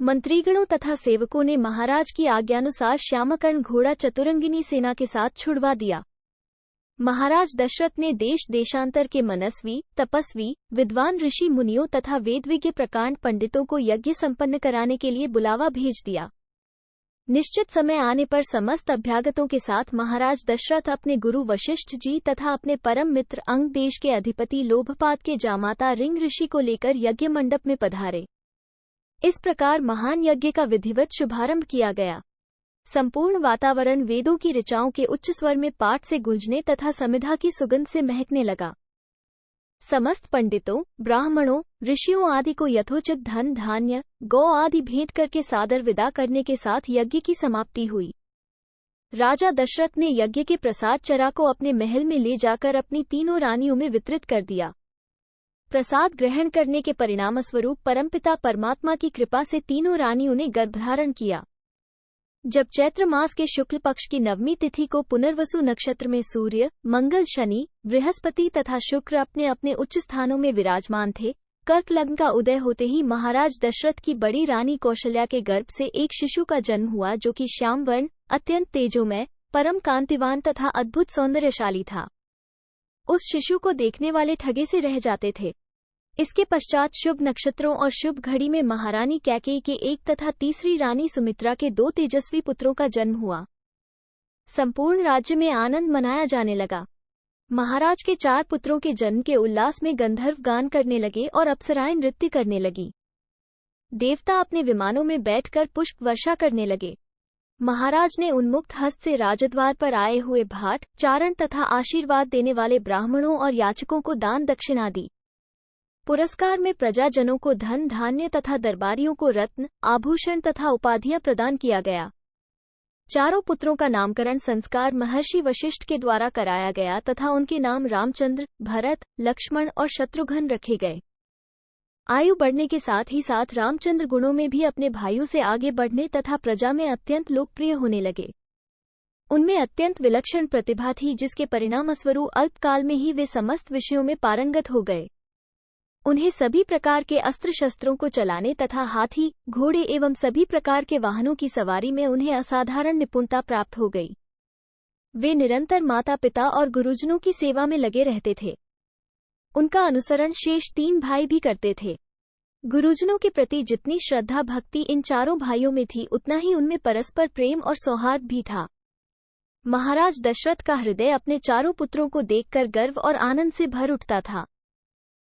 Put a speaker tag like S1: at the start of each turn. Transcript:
S1: मंत्रीगणों तथा सेवकों ने महाराज की आज्ञानुसार श्यामकर्ण घोड़ा चतुरंगिनी सेना के साथ छुड़वा दिया। महाराज दशरथ ने देश देशांतर के मनस्वी, तपस्वी, विद्वान ऋषि मुनियों तथा वेदविज्ञ प्रकांड पंडितों को यज्ञ संपन्न कराने के लिए बुलावा भेज दिया। निश्चित समय आने पर समस्त अभ्यागतों के साथ महाराज दशरथ अपने गुरु वशिष्ठ जी तथा अपने परम मित्र अंग देश के अधिपति लोभपाद के जामाता रिंग ऋषि को लेकर यज्ञ मंडप में पधारे। इस प्रकार महान यज्ञ का विधिवत शुभारंभ किया गया। संपूर्ण वातावरण वेदों की ऋचाओं के उच्च स्वर में पाठ से गूंजने तथा समिधा की सुगंध से महकने लगा। समस्त पंडितों, ब्राह्मणों, ऋषियों आदि को यथोचित धन धान्य, गौ आदि भेंट करके सादर विदा करने के साथ यज्ञ की समाप्ति हुई। राजा दशरथ ने यज्ञ के प्रसाद चरा को अपने महल में ले जाकर अपनी तीनों रानियों में वितरित कर दिया। प्रसाद ग्रहण करने के परिणामस्वरूप परमपिता परमात्मा की कृपा से तीनों रानियों ने गर्भधारण किया। जब चैत्र मास के शुक्ल पक्ष की नवमी तिथि को पुनर्वसु नक्षत्र में सूर्य, मंगल, शनि, बृहस्पति तथा शुक्र अपने अपने उच्च स्थानों में विराजमान थे, कर्क लग्न का उदय होते ही महाराज दशरथ की बड़ी रानी कौशल्या के गर्भ से एक शिशु का जन्म हुआ, जो कि श्याम वर्ण, अत्यंत तेजोमय, परम कांतिवान तथा अद्भुत सौंदर्यशाली था। उस शिशु को देखने वाले ठगे से रह जाते थे। इसके पश्चात शुभ नक्षत्रों और शुभ घड़ी में महारानी कैकेयी के एक तथा तीसरी रानी सुमित्रा के 2 तेजस्वी पुत्रों का जन्म हुआ। संपूर्ण राज्य में आनंद मनाया जाने लगा। महाराज के 4 पुत्रों के जन्म के उल्लास में गंधर्व गान करने लगे और अप्सराएं नृत्य करने लगी। देवता अपने विमानों में बैठकर पुष्प वर्षा करने लगे। महाराज ने उन्मुक्त हस्त से राजद्वार पर आए हुए भाट, चारण तथा आशीर्वाद देने वाले ब्राह्मणों और याचकों को दान दक्षिणा दी। पुरस्कार में प्रजाजनों को धन धान्य तथा दरबारियों को रत्न, आभूषण तथा उपाधियां प्रदान किया गया। चारों पुत्रों का नामकरण संस्कार महर्षि वशिष्ठ के द्वारा कराया गया तथा उनके नाम रामचंद्र, भरत, लक्ष्मण और शत्रुघ्न रखे गए। आयु बढ़ने के साथ ही साथ रामचंद्र गुणों में भी अपने भाइयों से आगे बढ़ने तथा प्रजा में अत्यंत लोकप्रिय होने लगे। उनमें अत्यंत विलक्षण प्रतिभा थी, जिसके परिणामस्वरूप अल्पकाल में ही वे समस्त विषयों में पारंगत हो गए। उन्हें सभी प्रकार के अस्त्र शस्त्रों को चलाने तथा हाथी, घोड़े एवं सभी प्रकार के वाहनों की सवारी में उन्हें असाधारण निपुणता प्राप्त हो गई। वे निरंतर माता पिता और गुरुजनों की सेवा में लगे रहते थे। उनका अनुसरण शेष 3 भाई भी करते थे। गुरुजनों के प्रति जितनी श्रद्धा भक्ति इन चारों भाइयों में थी, उतना ही उनमें परस्पर प्रेम और सौहार्द भी था। महाराज दशरथ का हृदय अपने चारों पुत्रों को देखकर गर्व और आनंद से भर उठता था।